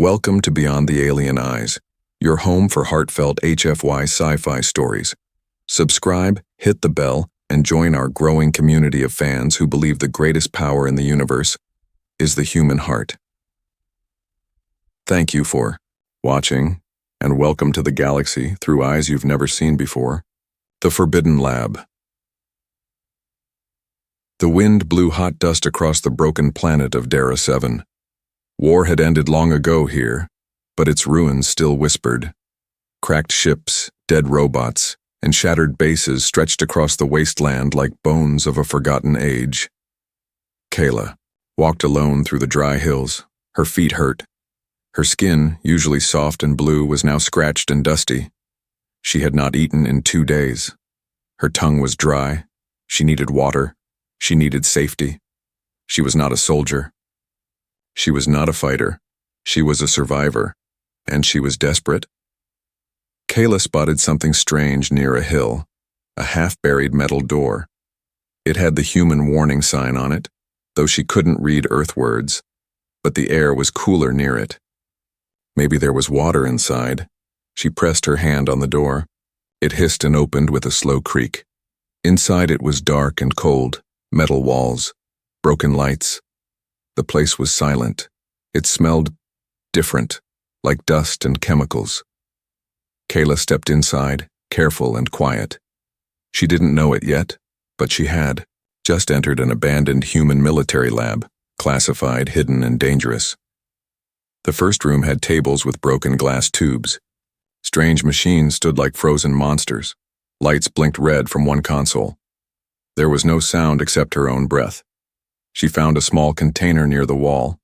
Welcome to Beyond the Alien Eyes, your home for heartfelt HFY sci-fi stories. Subscribe, hit the bell, and join our growing community of fans who believe the greatest power in the universe is the human heart. Thank you for watching, and welcome to the galaxy through eyes you've never seen before. The Forbidden Lab. The wind blew hot dust across the broken planet of Dara 7. War had ended long ago here, but its ruins still whispered. Cracked ships, dead robots, and shattered bases stretched across the wasteland like bones of a forgotten age. Kayla walked alone through the dry hills. Her feet hurt. Her skin, usually soft and blue, was now scratched and dusty. She had not eaten in 2 days. Her tongue was dry. She needed water. She needed safety. She was not a soldier. She was not a fighter. She was a survivor. And she was desperate. Kayla spotted something strange near a hill, a half-buried metal door. It had the human warning sign on it, though she couldn't read Earth words, but the air was cooler near it. Maybe there was water inside. She pressed her hand on the door. It hissed and opened with a slow creak. Inside it was dark and cold, metal walls, broken lights. The place was silent. It smelled different, like dust and chemicals. Kayla stepped inside, careful and quiet. She didn't know it yet, but she had just entered an abandoned human military lab, classified, hidden, and dangerous. The first room had tables with broken glass tubes. Strange machines stood like frozen monsters. Lights blinked red from one console. There was no sound except her own breath. She found a small container near the wall.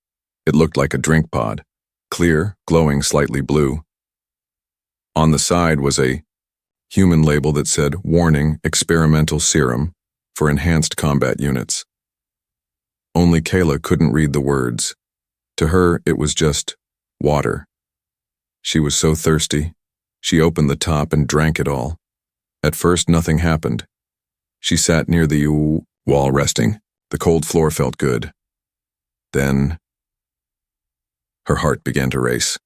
It looked like a drink pod, clear, glowing slightly blue. On the side was a human label that said, "Warning, experimental serum for enhanced combat units." Only Kayla couldn't read the words. To her, it was just water. She was so thirsty. She opened the top and drank it all. At first, nothing happened. She sat near the wall resting. The cold floor felt good. Then, her heart began to race.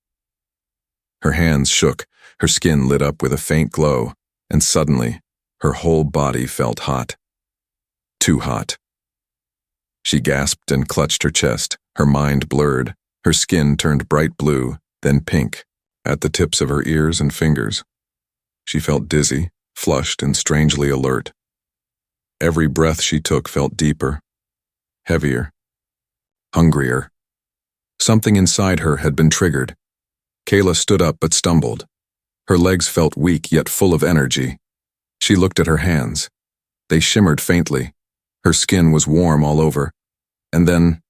Her hands shook, her skin lit up with a faint glow, and suddenly, her whole body felt hot. Too hot. She gasped and clutched her chest, her mind blurred, her skin turned bright blue, then pink, at the tips of her ears and fingers. She felt dizzy, flushed, and strangely alert. Every breath she took felt deeper, heavier, hungrier. Something inside her had been triggered. Kayla stood up but stumbled. Her legs felt weak yet full of energy. She looked at her hands. They shimmered faintly. Her skin was warm all over. And then,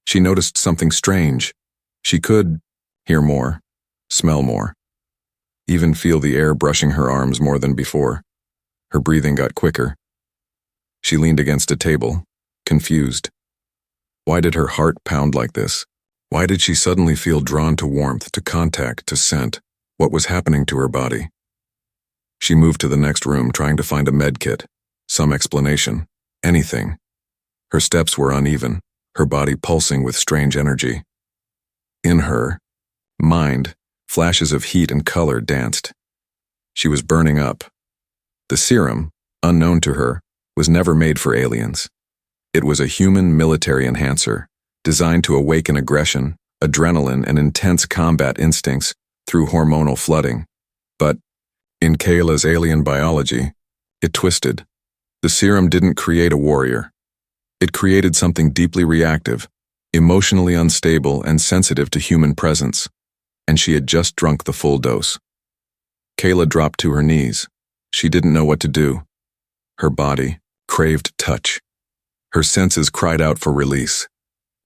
she noticed something strange. She could hear more, smell more, even feel the air brushing her arms more than before. Her breathing got quicker. She leaned against a table, confused. Why did her heart pound like this? Why did she suddenly feel drawn to warmth, to contact, to scent? What was happening to her body? She moved to the next room, trying to find a med kit, some explanation, anything. Her steps were uneven, her body pulsing with strange energy. In her mind, flashes of heat and color danced. She was burning up. The serum, unknown to her, was never made for aliens. It was a human military enhancer, designed to awaken aggression, adrenaline, and intense combat instincts through hormonal flooding. But, in Kayla's alien biology, it twisted. The serum didn't create a warrior. It created something deeply reactive, emotionally unstable, and sensitive to human presence. And she had just drunk the full dose. Kayla dropped to her knees. She didn't know what to do. Her body craved touch. Her senses cried out for release.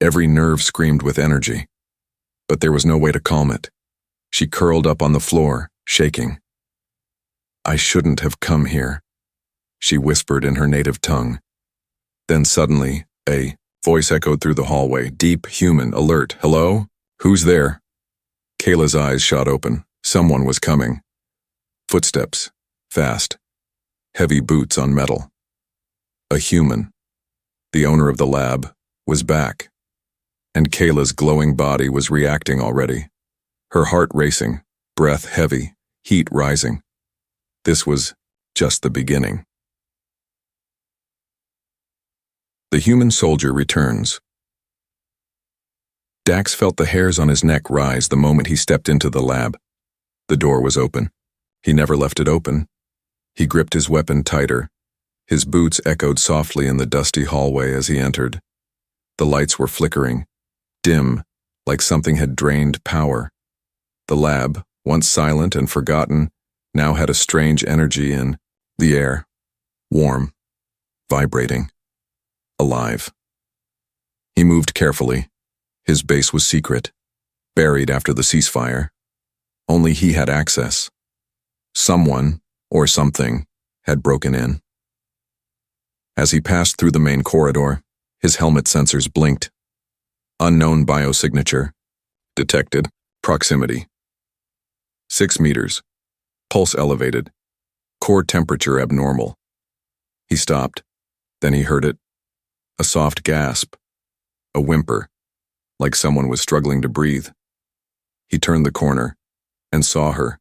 Every nerve screamed with energy. But there was no way to calm it. She curled up on the floor, shaking. "I shouldn't have come here," she whispered in her native tongue. Then suddenly, a voice echoed through the hallway, deep, human, alert. "Hello? Who's there?" Kayla's eyes shot open. Someone was coming. Footsteps, fast, heavy boots on metal. A human. The owner of the lab was back. and Kayla's glowing body was reacting already. Her heart racing, breath heavy, heat rising. This was just the beginning. The human soldier returns. Dax felt the hairs on his neck rise the moment he stepped into the lab. The door was open. He never left it open. He gripped his weapon tighter. His boots echoed softly in the dusty hallway as he entered. The lights were flickering, dim, like something had drained power. The lab, once silent and forgotten, now had a strange energy in the air, warm, vibrating, alive. He moved carefully. His base was secret, buried after the ceasefire. Only he had access. Someone, or something, had broken in. As he passed through the main corridor, his helmet sensors blinked. Unknown biosignature. Detected. Proximity. 6 meters. Pulse elevated. Core temperature abnormal. He stopped. Then he heard it. A soft gasp. A whimper, like someone was struggling to breathe. He turned the corner and saw her,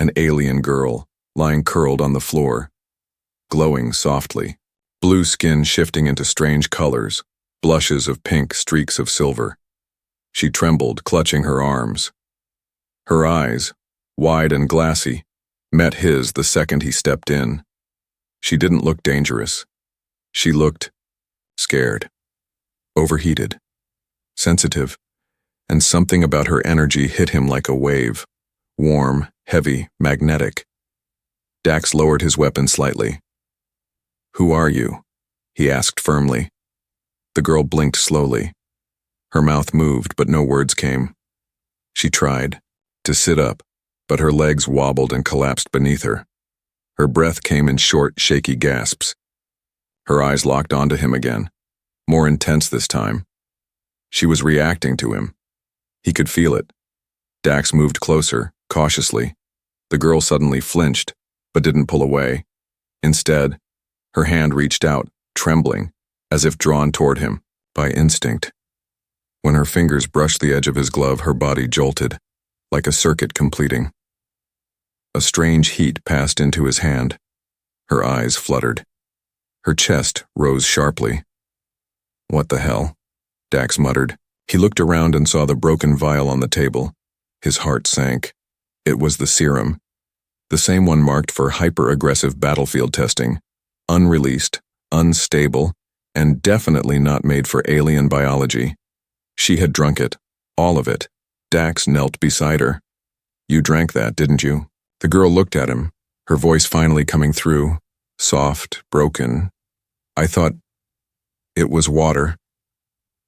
an alien girl lying curled on the floor, glowing softly, blue skin shifting into strange colors, blushes of pink, streaks of silver. She trembled, clutching her arms. Her eyes, wide and glassy, met his the second he stepped in. She didn't look dangerous. She looked scared, overheated, sensitive, and something about her energy hit him like a wave, warm, heavy, magnetic. Dax lowered his weapon slightly. "Who are you?" he asked firmly. The girl blinked slowly. Her mouth moved, but no words came. She tried to sit up, but her legs wobbled and collapsed beneath her. Her breath came in short, shaky gasps. Her eyes locked onto him again, more intense this time. She was reacting to him. He could feel it. Dax moved closer, cautiously. The girl suddenly flinched, but didn't pull away. Instead, her hand reached out, trembling, as if drawn toward him by instinct. When her fingers brushed the edge of his glove, her body jolted, like a circuit completing. A strange heat passed into his hand. Her eyes fluttered. Her chest rose sharply. "What the hell?" Dax muttered. He looked around and saw the broken vial on the table. His heart sank. It was the serum, the same one marked for hyper-aggressive battlefield testing, unreleased, unstable, and definitely not made for alien biology. She had drunk it, all of it. Dax knelt beside her. "You drank that, didn't you?" The girl looked at him, her voice finally coming through, soft, broken. "I thought it was water."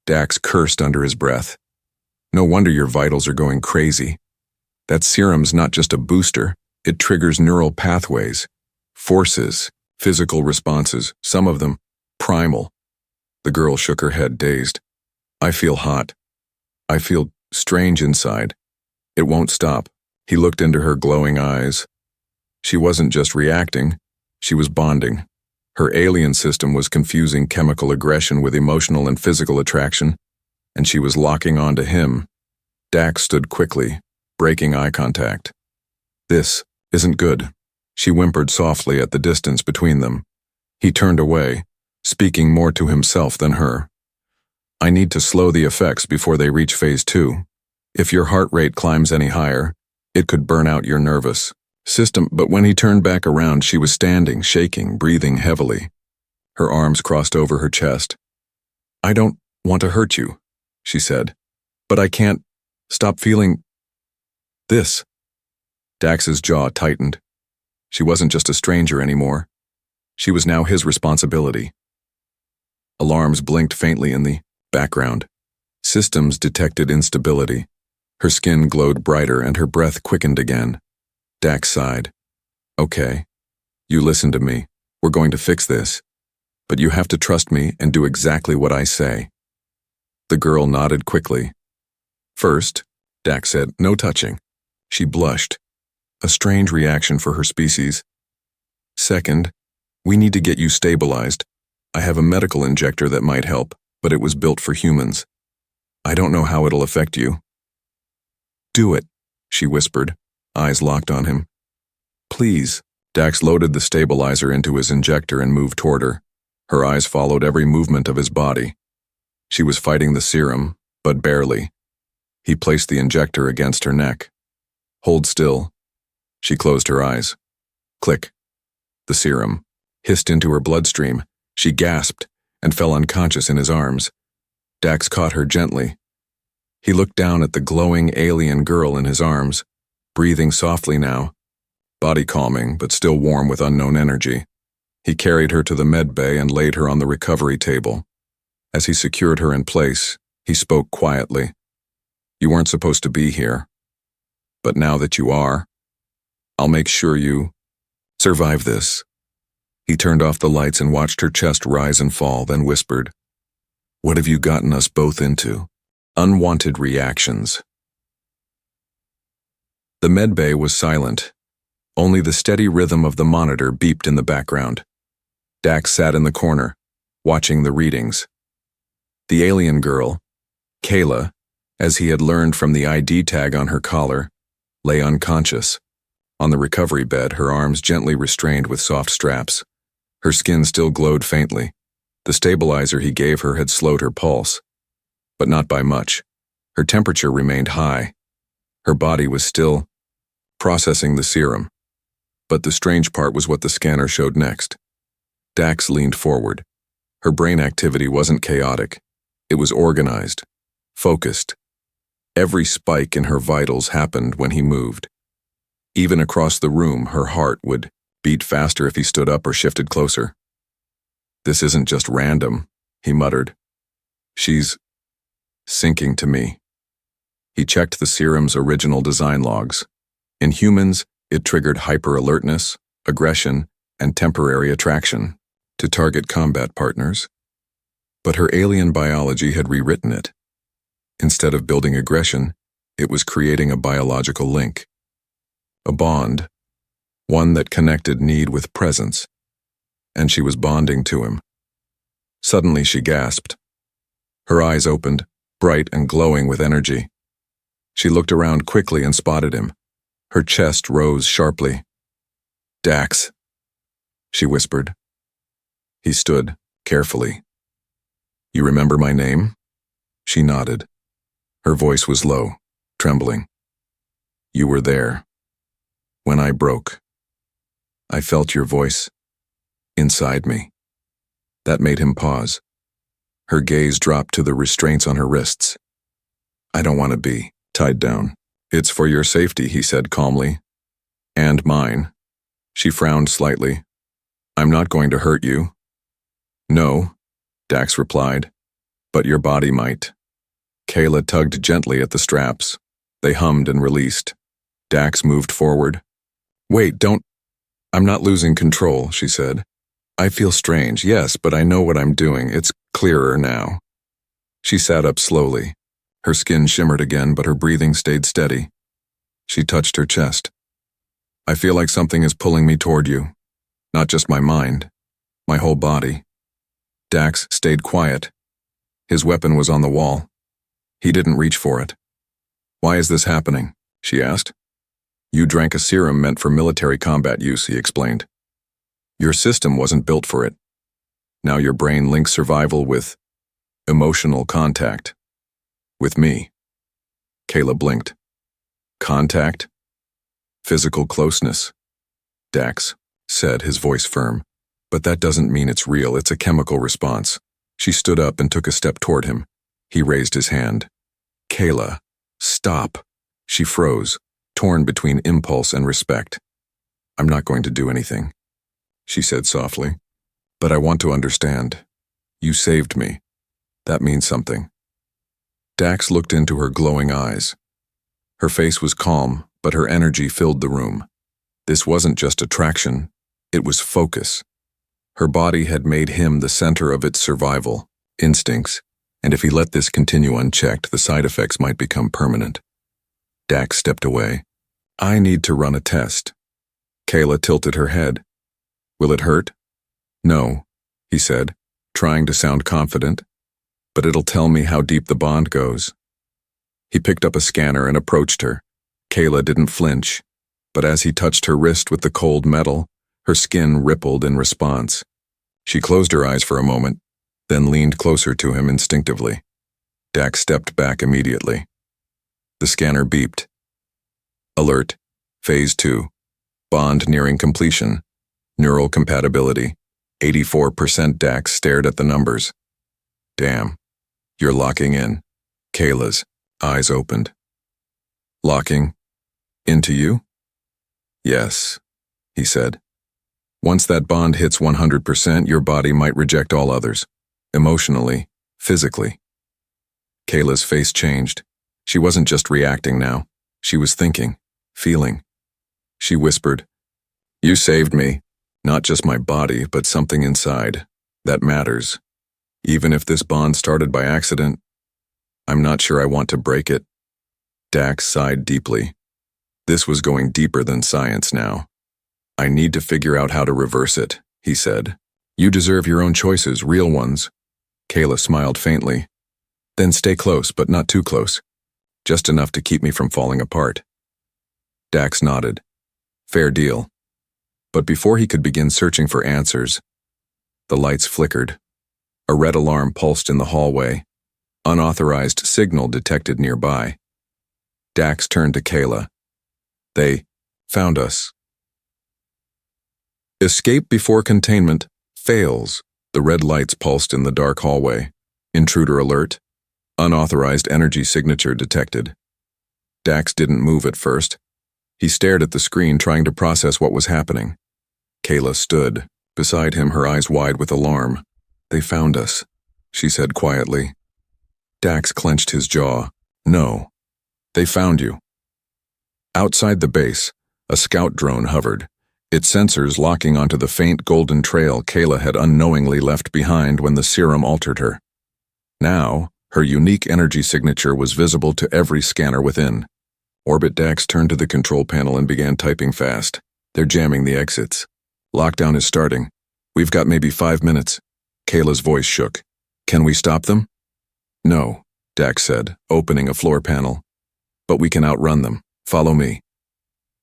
Dax cursed under his breath. "No wonder your vitals are going crazy. That serum's not just a booster, it triggers neural pathways, forces, physical responses, some of them primal." The girl shook her head, dazed. "I feel hot. I feel strange inside. It won't stop." He looked into her glowing eyes. She wasn't just reacting, she was bonding. Her alien system was confusing chemical aggression with emotional and physical attraction, and she was locking onto him. Dax stood quickly, breaking eye contact. "This isn't good," she whimpered softly at the distance between them. He turned away, speaking more to himself than her. "I need to slow the effects before they reach phase 2. If your heart rate climbs any higher, it could burn out your nervous system." But when he turned back around, she was standing, shaking, breathing heavily. Her arms crossed over her chest. "I don't want to hurt you," she said, "but I can't stop feeling this." Dax's jaw tightened. She wasn't just a stranger anymore. She was now his responsibility. Alarms blinked faintly in the background. Systems detected instability. Her skin glowed brighter and her breath quickened again. Dax sighed. "Okay. You listen to me. We're going to fix this. But you have to trust me and do exactly what I say." The girl nodded quickly. "First," Dax said, "no touching." She blushed, a strange reaction for her species. "Second, we need to get you stabilized. I have a medical injector that might help, but it was built for humans." I don't know how it'll affect you. Do it, she whispered, eyes locked on him. Please. Dax loaded the stabilizer into his injector and moved toward her. Her eyes followed every movement of his body. She was fighting the serum, but barely. He placed the injector against her neck. Hold still. She closed her eyes. Click. The serum hissed into her bloodstream. She gasped and fell unconscious in his arms. Dax caught her gently. He looked down at the glowing alien girl in his arms, breathing softly now, body calming but still warm with unknown energy. He carried her to the med bay and laid her on the recovery table. As he secured her in place, he spoke quietly. You weren't supposed to be here. But now that you are, I'll make sure you survive this. He turned off the lights and watched her chest rise and fall, then whispered, What have you gotten us both into? Unwanted reactions. The med bay was silent. Only the steady rhythm of the monitor beeped in the background. Dax sat in the corner, watching the readings. The alien girl, Kayla, as he had learned from the ID tag on her collar, lay unconscious. On the recovery bed, her arms gently restrained with soft straps. Her skin still glowed faintly. The stabilizer he gave her had slowed her pulse, but not by much. Her temperature remained high. Her body was still processing the serum. But the strange part was what the scanner showed next. Dax leaned forward. Her brain activity wasn't chaotic. It was organized, focused. Every spike in her vitals happened when he moved. Even across the room, her heart would beat faster if he stood up or shifted closer. This isn't just random, he muttered. She's syncing to me. He checked the serum's original design logs. In humans, it triggered hyper-alertness, aggression, and temporary attraction to target combat partners. But her alien biology had rewritten it. Instead of building aggression, it was creating a biological link. A bond, one that connected need with presence, and she was bonding to him. Suddenly she gasped. Her eyes opened, bright and glowing with energy. She looked around quickly and spotted him. Her chest rose sharply. Dax, she whispered. He stood, carefully. You remember my name? She nodded. Her voice was low, trembling. You were there. When I broke. I felt your voice inside me. That made him pause. Her gaze dropped to the restraints on her wrists. I don't want to be tied down. It's for your safety, he said calmly. And mine. She frowned slightly. I'm not going to hurt you. No, Dax replied, but your body might. Kayla tugged gently at the straps. They hummed and released. Dax moved forward. Wait, don't. I'm not losing control, she said. I feel strange, yes, but I know what I'm doing. It's clearer now. She sat up slowly. Her skin shimmered again, but her breathing stayed steady. She touched her chest. I feel like something is pulling me toward you. Not just my mind, my whole body. Dax stayed quiet. His weapon was on the wall. He didn't reach for it. Why is this happening? She asked. You drank a serum meant for military combat use, he explained. Your system wasn't built for it. Now your brain links survival with emotional contact. With me. Kayla blinked. Contact? Physical closeness. Dax said, his voice firm. But that doesn't mean it's real, it's a chemical response. She stood up and took a step toward him. He raised his hand. Kayla, stop. She froze, torn between impulse and respect. I'm not going to do anything, she said softly. But I want to understand. You saved me. That means something. Dax looked into her glowing eyes. Her face was calm, but her energy filled the room. This wasn't just attraction, it was focus. Her body had made him the center of its survival instincts, and if he let this continue unchecked, the side effects might become permanent. Dax stepped away. I need to run a test. Kayla tilted her head. Will it hurt? No, he said, trying to sound confident. but it'll tell me how deep the bond goes. He picked up a scanner and approached her. Kayla didn't flinch, but as he touched her wrist with the cold metal, her skin rippled in response. She closed her eyes for a moment, then leaned closer to him instinctively. Dax stepped back immediately. The scanner beeped. Alert. Phase 2. Bond nearing completion. Neural compatibility. 84%. Dax stared at the numbers. Damn. You're locking in. Kayla's eyes opened. Locking? Into you? Yes, he said. Once that bond hits 100%, your body might reject all others. Emotionally, physically. Kayla's face changed. She wasn't just reacting now. She was thinking, feeling. She whispered, "You saved me. Not just my body, but something inside. That matters. Even if this bond started by accident, I'm not sure I want to break it." Dax sighed deeply. This was going deeper than science now. "I need to figure out how to reverse it," he said. "You deserve your own choices, real ones." Kayla smiled faintly. "Then stay close, but not too close. Just enough to keep me from falling apart." Dax nodded. Fair deal. But before he could begin searching for answers, the lights flickered. A red alarm pulsed in the hallway. Unauthorized signal detected nearby. Dax turned to Kayla. "They found us." Escape before containment fails. The red lights pulsed in the dark hallway. Intruder alert. Unauthorized energy signature detected. Dax didn't move at first. He stared at the screen, trying to process what was happening. Kayla stood beside him, her eyes wide with alarm. "They found us," she said quietly. Dax clenched his jaw. "No. They found you." Outside the base, a scout drone hovered, its sensors locking onto the faint golden trail Kayla had unknowingly left behind when the serum altered her. Now, her unique energy signature was visible to every scanner within. Orbit Dax turned to the control panel and began typing fast. "They're jamming the exits. Lockdown is starting. We've got maybe 5 minutes." Kayla's voice shook. "Can we stop them?" "No," Dax said, opening a floor panel. "But we can outrun them. Follow me."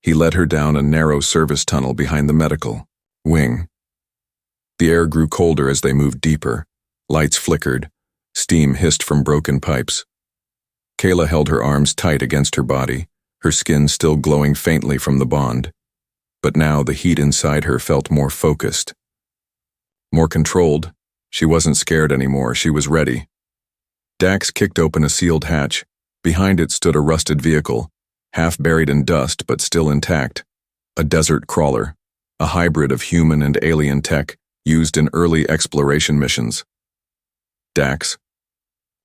He led her down a narrow service tunnel behind the medical wing. The air grew colder as they moved deeper. Lights flickered. Steam hissed from broken pipes. Kayla held her arms tight against her body, her skin still glowing faintly from the bond. But now the heat inside her felt more focused. More controlled. She wasn't scared anymore. She was ready. Dax kicked open a sealed hatch. Behind it stood a rusted vehicle, half buried in dust but still intact. A desert crawler, a hybrid of human and alien tech used in early exploration missions. Dax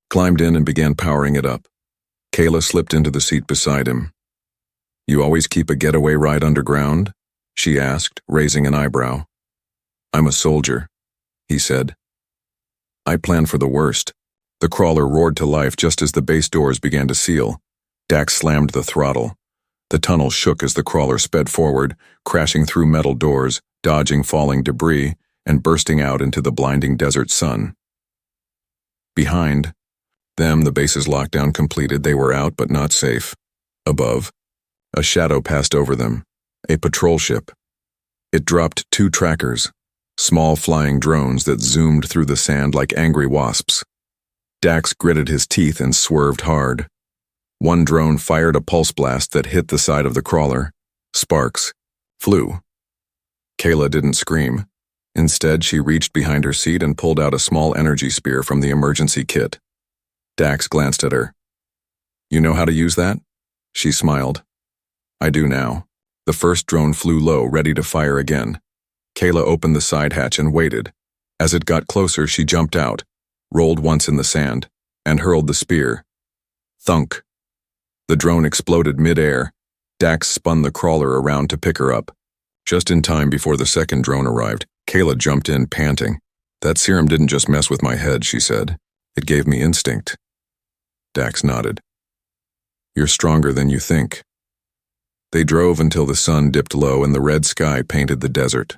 climbed in and began powering it up. Kayla slipped into the seat beside him. "You always keep a getaway ride underground?" she asked, raising an eyebrow. "I'm a soldier," he said. "I plan for the worst." The crawler roared to life just as the base doors began to seal. Dax slammed the throttle. The tunnel shook as the crawler sped forward, crashing through metal doors, dodging falling debris, and bursting out into the blinding desert sun. Behind them, the base's lockdown completed. They were out, but not safe. Above, a shadow passed over them. A patrol ship. It dropped 2 trackers, small flying drones that zoomed through the sand like angry wasps. Dax gritted his teeth and swerved hard. One drone fired a pulse blast that hit the side of the crawler. Sparks flew. Kayla didn't scream. Instead, she reached behind her seat and pulled out a small energy spear from the emergency kit. Dax glanced at her. "You know how to use that?" She smiled. "I do now." The first drone flew low, ready to fire again. Kayla opened the side hatch and waited. As it got closer, she jumped out, rolled once in the sand, and hurled the spear. Thunk. The drone exploded mid-air. Dax spun the crawler around to pick her up. Just in time before the second drone arrived, Kayla jumped in, panting. "That serum didn't just mess with my head," she said. "It gave me instinct." Dax nodded. "You're stronger than you think." They drove until the sun dipped low and the red sky painted the desert.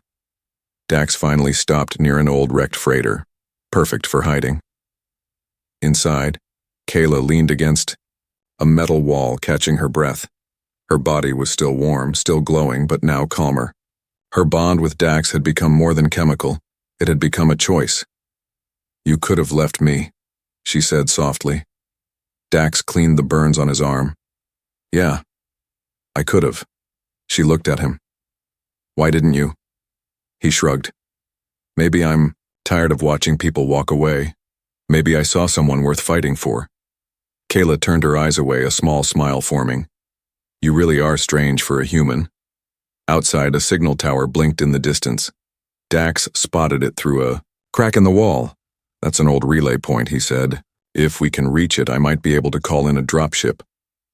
Dax finally stopped near an old wrecked freighter, perfect for hiding. Inside, Kayla leaned against a metal wall, catching her breath. Her body was still warm, still glowing, but now calmer. Her bond with Dax had become more than chemical. It had become a choice. "You could have left me," she said softly. Dax cleaned the burns on his arm. "Yeah, I could have." She looked at him. "Why didn't you?" He shrugged. "Maybe I'm tired of watching people walk away. Maybe I saw someone worth fighting for." Kayla turned her eyes away, a small smile forming. "You really are strange for a human." Outside, a signal tower blinked in the distance. Dax spotted it through a crack in the wall. "That's an old relay point," he said. "If we can reach it, I might be able to call in a dropship.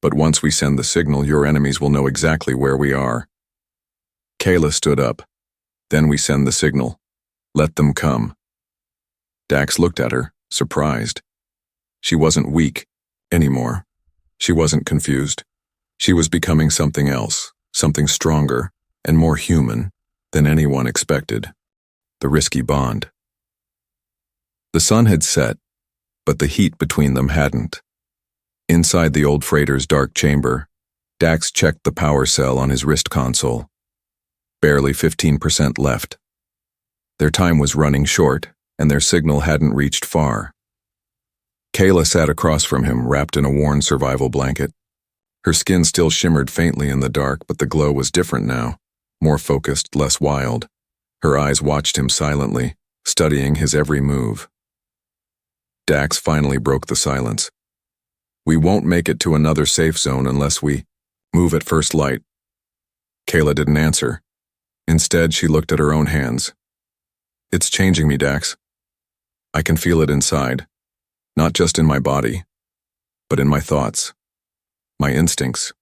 But once we send the signal, your enemies will know exactly where we are." Kayla stood up. "Then we send the signal. Let them come." Dax looked at her, surprised. She wasn't weak anymore. She wasn't confused. She was becoming something else, something stronger and more human than anyone expected. The risky bond. The sun had set, but the heat between them hadn't. Inside the old freighter's dark chamber, Dax checked the power cell on his wrist console. Barely 15% left. Their time was running short, and their signal hadn't reached far. Kayla sat across from him, wrapped in a worn survival blanket. Her skin still shimmered faintly in the dark, but the glow was different now, more focused, less wild. Her eyes watched him silently, studying his every move. Dax finally broke the silence. "We won't make it to another safe zone unless we move at first light." Kayla didn't answer. Instead, she looked at her own hands. "It's changing me, Dax. I can feel it inside. Not just in my body, but in my thoughts. My instincts."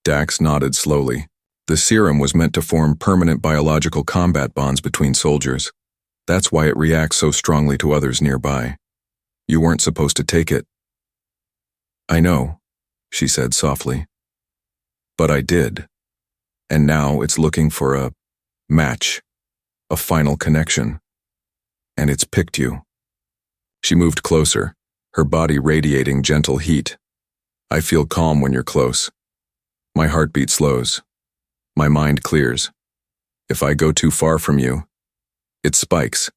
Dax nodded slowly. The serum was meant to form permanent biological combat bonds between soldiers. That's why it reacts so strongly to others nearby. You weren't supposed to take it. "I know," she said softly. "But I did. And now it's looking for a match, a final connection. And it's picked you." She moved closer, her body radiating gentle heat. "I feel calm when you're close. My heartbeat slows. My mind clears. If I go too far from you, it spikes.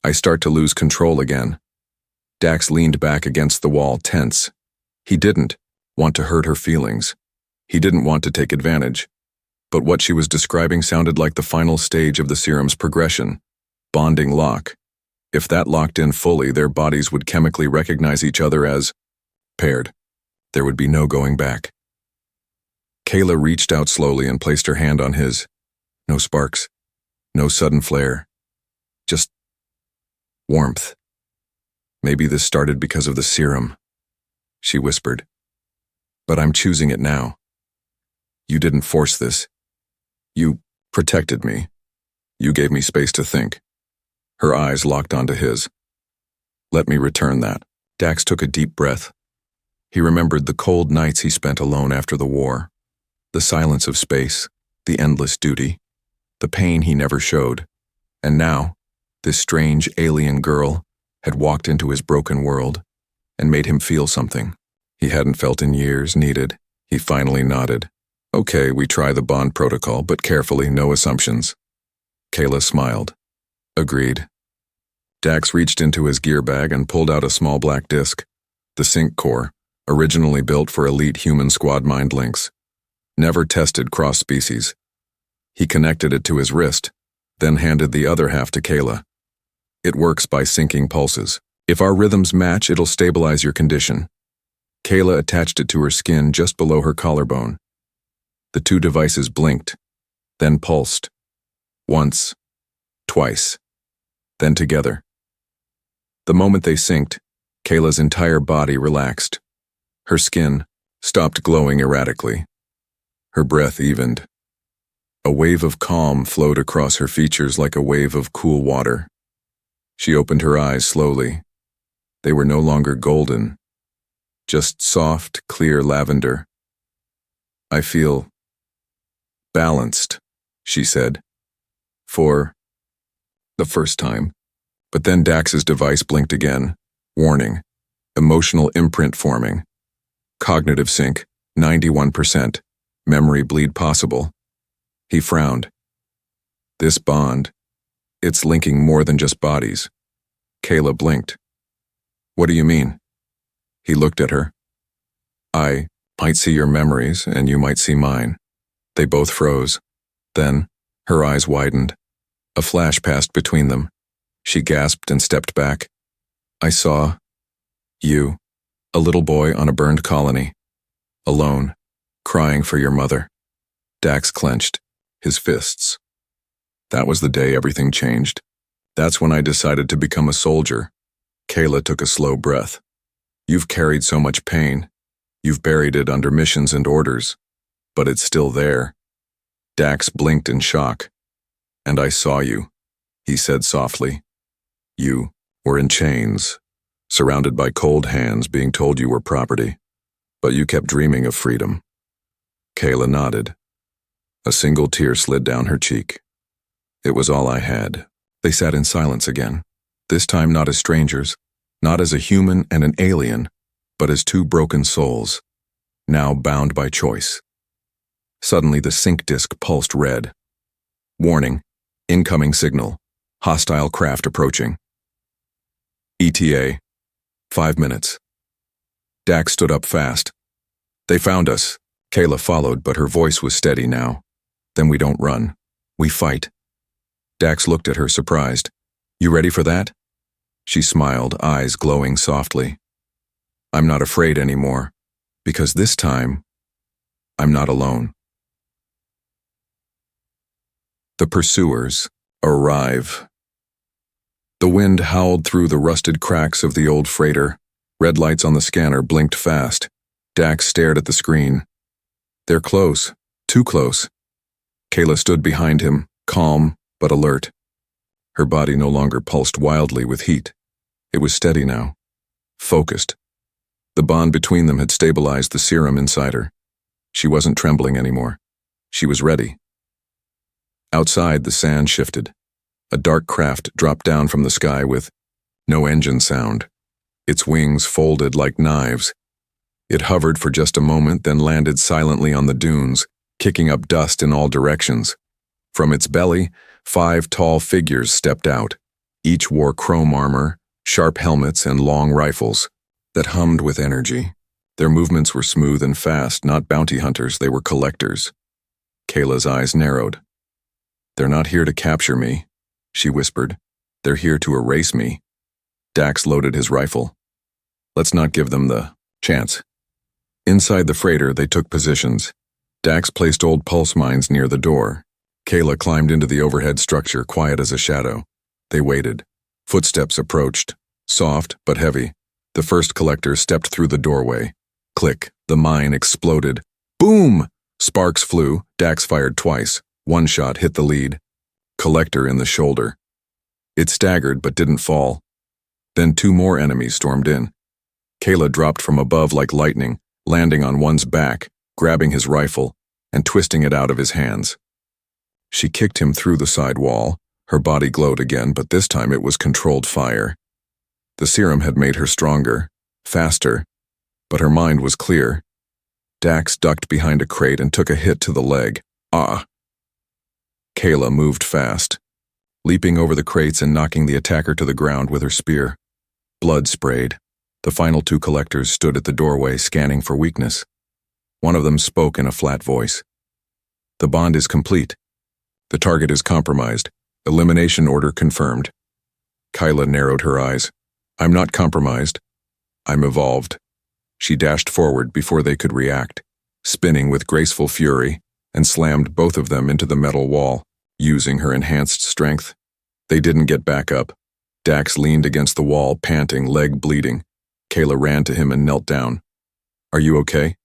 I start to lose control again." Dax leaned back against the wall, tense. He didn't want to hurt her feelings. He didn't want to take advantage. But what she was describing sounded like the final stage of the serum's progression. Bonding lock. If that locked in fully, their bodies would chemically recognize each other as paired. There would be no going back. Kayla reached out slowly and placed her hand on his. No sparks. No sudden flare. Just warmth. "Maybe this started because of the serum," she whispered. "But I'm choosing it now. You didn't force this. You protected me. You gave me space to think." Her eyes locked onto his. "Let me return that." Dax took a deep breath. He remembered the cold nights he spent alone after the war, the silence of space, the endless duty, the pain he never showed. And now, this strange alien girl had walked into his broken world and made him feel something he hadn't felt in years needed. He finally nodded. "Okay, we try the bond protocol, but carefully, no assumptions." Kayla smiled. "Agreed." Dax reached into his gear bag and pulled out a small black disc, the sync core, originally built for elite human squad mind links. Never tested cross-species. He connected it to his wrist, then handed the other half to Kayla. "It works by syncing pulses. If our rhythms match, it'll stabilize your condition." Kayla attached it to her skin just below her collarbone. The two devices blinked, then pulsed. Once, twice, then together. The moment they synced, Kayla's entire body relaxed. Her skin stopped glowing erratically. Her breath evened. A wave of calm flowed across her features like a wave of cool water. She opened her eyes slowly. They were no longer golden, just soft, clear lavender. "I feel balanced," she said, for the first time. But then Dax's device blinked again, Warning: emotional imprint forming. Cognitive sync, 91%. Memory bleed possible. He frowned. This bond, it's linking more than just bodies. Kayla blinked. What do you mean? He looked at her. I might see your memories, and you might see mine. They both froze. Then, her eyes widened. A flash passed between them. She gasped and stepped back. I saw you, a little boy on a burned colony, alone, crying for your mother. Dax clenched, his fists. That was the day everything changed. That's when I decided to become a soldier. Kayla took a slow breath. You've carried so much pain. You've buried it under missions and orders. But it's still there. Dax blinked in shock. And I saw you, he said softly. You were in chains, surrounded by cold hands being told you were property. But you kept dreaming of freedom. Kayla nodded. A single tear slid down her cheek. It was all I had. They sat in silence again, this time not as strangers, not as a human and an alien, but as two broken souls, now bound by choice. Suddenly the sync disk pulsed red. Warning, incoming signal, hostile craft approaching. ETA, 5 minutes. Dax stood up fast. They found us. Kayla followed, but her voice was steady now. Then we don't run. We fight. Dax looked at her, surprised. You ready for that? She smiled, eyes glowing softly. I'm not afraid anymore, because this time, I'm not alone. The pursuers arrive. The wind howled through the rusted cracks of the old freighter. Red lights on the scanner blinked fast. Dax stared at the screen. They're close, too close. Kayla stood behind him, calm but alert. Her body no longer pulsed wildly with heat. It was steady now, focused. The bond between them had stabilized the serum inside her. She wasn't trembling anymore. She was ready. Outside, the sand shifted. A dark craft dropped down from the sky with no engine sound. Its wings folded like knives. It hovered for just a moment, then landed silently on the dunes, kicking up dust in all directions. From its belly, 5 tall figures stepped out. Each wore chrome armor, sharp helmets, and long rifles that hummed with energy. Their movements were smooth and fast, not bounty hunters, they were collectors. Kayla's eyes narrowed. They're not here to capture me, she whispered. They're here to erase me. Dax loaded his rifle. Let's not give them the chance. Inside the freighter, they took positions. Dax placed old pulse mines near the door. Kayla climbed into the overhead structure, quiet as a shadow. They waited. Footsteps approached, soft but heavy. The first collector stepped through the doorway. Click, the mine exploded. Boom! Sparks flew. Dax fired twice. One shot hit the lead. Collector in the shoulder. It staggered but didn't fall. Then 2 more enemies stormed in. Kayla dropped from above like lightning, landing on one's back, grabbing his rifle, and twisting it out of his hands. She kicked him through the side wall. Her body glowed again, but this time it was controlled fire. The serum had made her stronger, faster, but her mind was clear. Dax ducked behind a crate and took a hit to the leg. Ah! Kayla moved fast, leaping over the crates and knocking the attacker to the ground with her spear. Blood sprayed. The final 2 collectors stood at the doorway, scanning for weakness. One of them spoke in a flat voice. The bond is complete. The target is compromised. Elimination order confirmed. Kayla narrowed her eyes. I'm not compromised. I'm evolved. She dashed forward before they could react, spinning with graceful fury, and slammed both of them into the metal wall, using her enhanced strength. They didn't get back up. Dax leaned against the wall, panting, leg bleeding. Kayla ran to him and knelt down. Are you okay?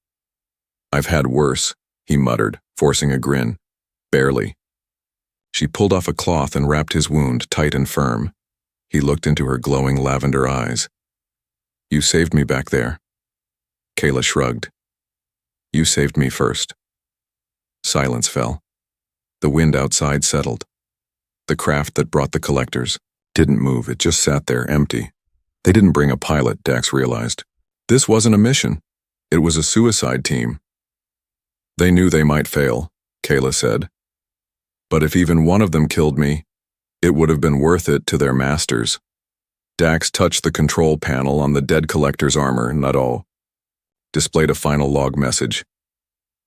I've had worse, he muttered, forcing a grin. Barely. She pulled off a cloth and wrapped his wound tight and firm. He looked into her glowing lavender eyes. You saved me back there. Kayla shrugged. You saved me first. Silence fell. The wind outside settled. The craft that brought the collectors didn't move, it just sat there empty. They didn't bring a pilot, Dax realized. This wasn't a mission. It was a suicide team. They knew they might fail, Kayla said. But if even one of them killed me, it would have been worth it to their masters. Dax touched the control panel on the dead collector's armor, not all. Displayed a final log message.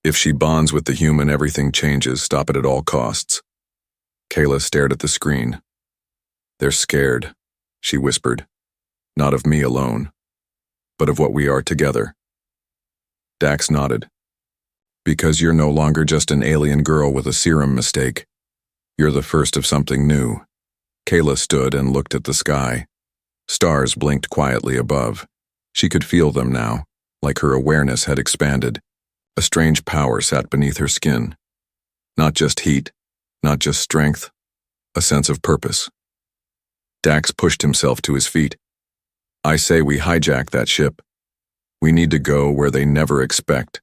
If she bonds with the human, everything changes. Stop it at all costs. Kayla stared at the screen. They're scared, she whispered. Not of me alone, but of what we are together. Dax nodded. Because you're no longer just an alien girl with a serum mistake. You're the first of something new. Kayla stood and looked at the sky. Stars blinked quietly above. She could feel them now, like her awareness had expanded. A strange power sat beneath her skin. Not just heat, not just strength, a sense of purpose. Dax pushed himself to his feet. I say we hijack that ship. We need to go where they never expect.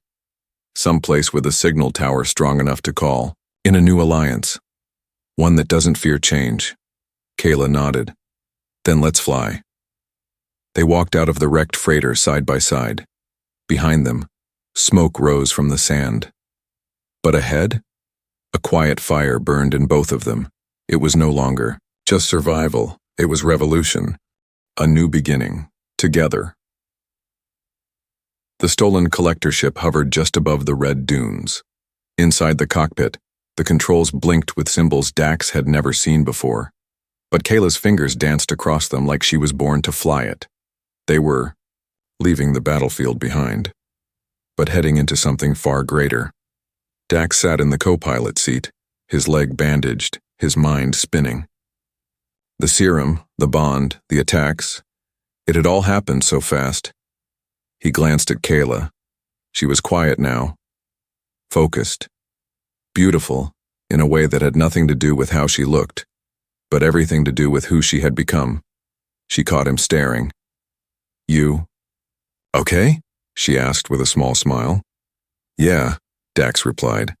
Someplace with a signal tower strong enough to call. In a new alliance. One that doesn't fear change. Kayla nodded. Then let's fly. They walked out of the wrecked freighter side by side. Behind them, smoke rose from the sand. But ahead, a quiet fire burned in both of them. It was no longer just survival. It was revolution. A new beginning. Together. The stolen collector ship hovered just above the red dunes. Inside the cockpit, the controls blinked with symbols Dax had never seen before. But Kayla's fingers danced across them like she was born to fly it. They were leaving the battlefield behind, but heading into something far greater. Dax sat in the co-pilot seat, his leg bandaged, his mind spinning. The serum, the bond, the attacks, it had all happened so fast. He glanced at Kayla. She was quiet now, focused, beautiful in a way that had nothing to do with how she looked, but everything to do with who she had become. She caught him staring. You okay? She asked with a small smile. Yeah, Dax replied.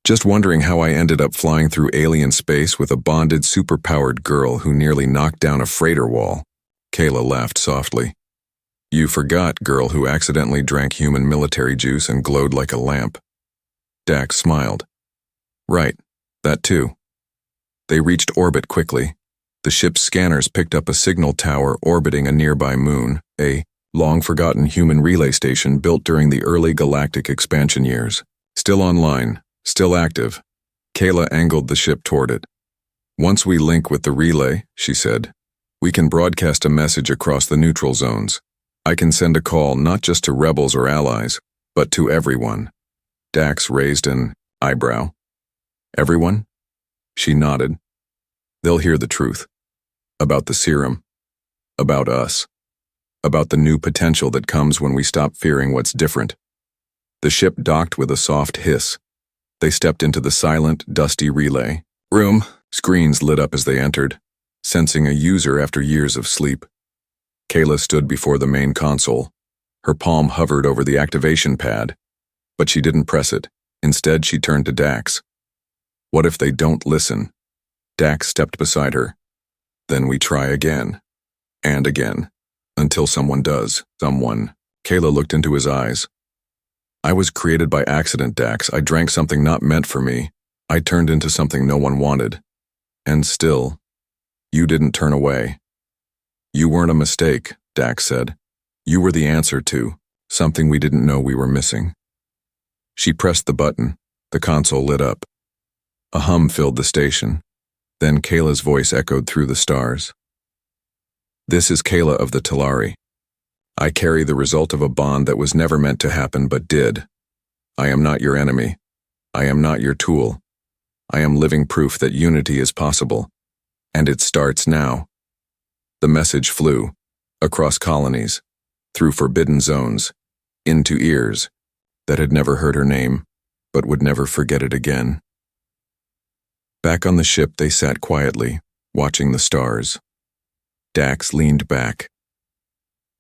Just wondering how I ended up flying through alien space with a bonded, superpowered girl who nearly knocked down a freighter wall. Kayla laughed softly. You forgot, girl who accidentally drank human military juice and glowed like a lamp. Dax smiled. Right, that too. They reached orbit quickly. The ship's scanners picked up a signal tower orbiting a nearby moon, a long-forgotten human relay station built during the early galactic expansion years. Still online, still active. Kayla angled the ship toward it. Once we link with the relay, she said, we can broadcast a message across the neutral zones. I can send a call not just to rebels or allies, but to everyone. Dax raised an eyebrow. Everyone? She nodded. They'll hear the truth. About the serum. About us. About the new potential that comes when we stop fearing what's different. The ship docked with a soft hiss. They stepped into the silent, dusty relay room. Screens lit up as they entered, sensing a user after years of sleep. Kayla stood before the main console. Her palm hovered over the activation pad, but she didn't press it. Instead, she turned to Dax. What if they don't listen? Dax stepped beside her. Then we try again. And again. Until someone does. Someone. Kayla looked into his eyes. I was created by accident, Dax. I drank something not meant for me. I turned into something no one wanted. And still, you didn't turn away. You weren't a mistake, Dax said. You were the answer to something we didn't know we were missing. She pressed the button. The console lit up. A hum filled the station. Then Kayla's voice echoed through the stars. This is Kayla of the Talari. I carry the result of a bond that was never meant to happen but did. I am not your enemy. I am not your tool. I am living proof that unity is possible. And it starts now. The message flew, across colonies, through forbidden zones, into ears that had never heard her name, but would never forget it again. Back on the ship they sat quietly, watching the stars. Dax leaned back.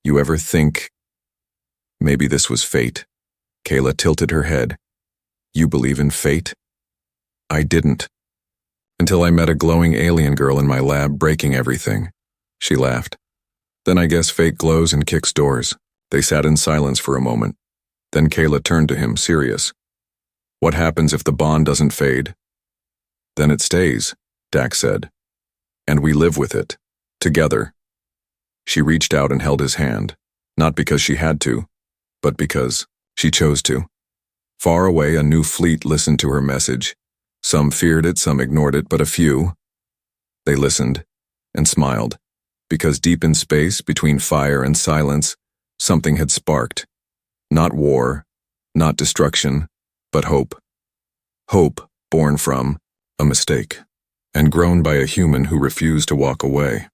You ever think maybe this was fate? Kayla tilted her head. You believe in fate? I didn't. Until I met a glowing alien girl in my lab breaking everything. She laughed. Then I guess fate glows and kicks doors. They sat in silence for a moment. Then Kayla turned to him, serious. What happens if the bond doesn't fade? Then it stays, Dax said. And we live with it. Together. She reached out and held his hand, not because she had to, but because she chose to. Far away, a new fleet listened to her message. Some feared it, some ignored it, but a few. They listened and smiled, because deep in space, between fire and silence, something had sparked. Not war, not destruction, but hope. Hope born from a mistake, and grown by a human who refused to walk away.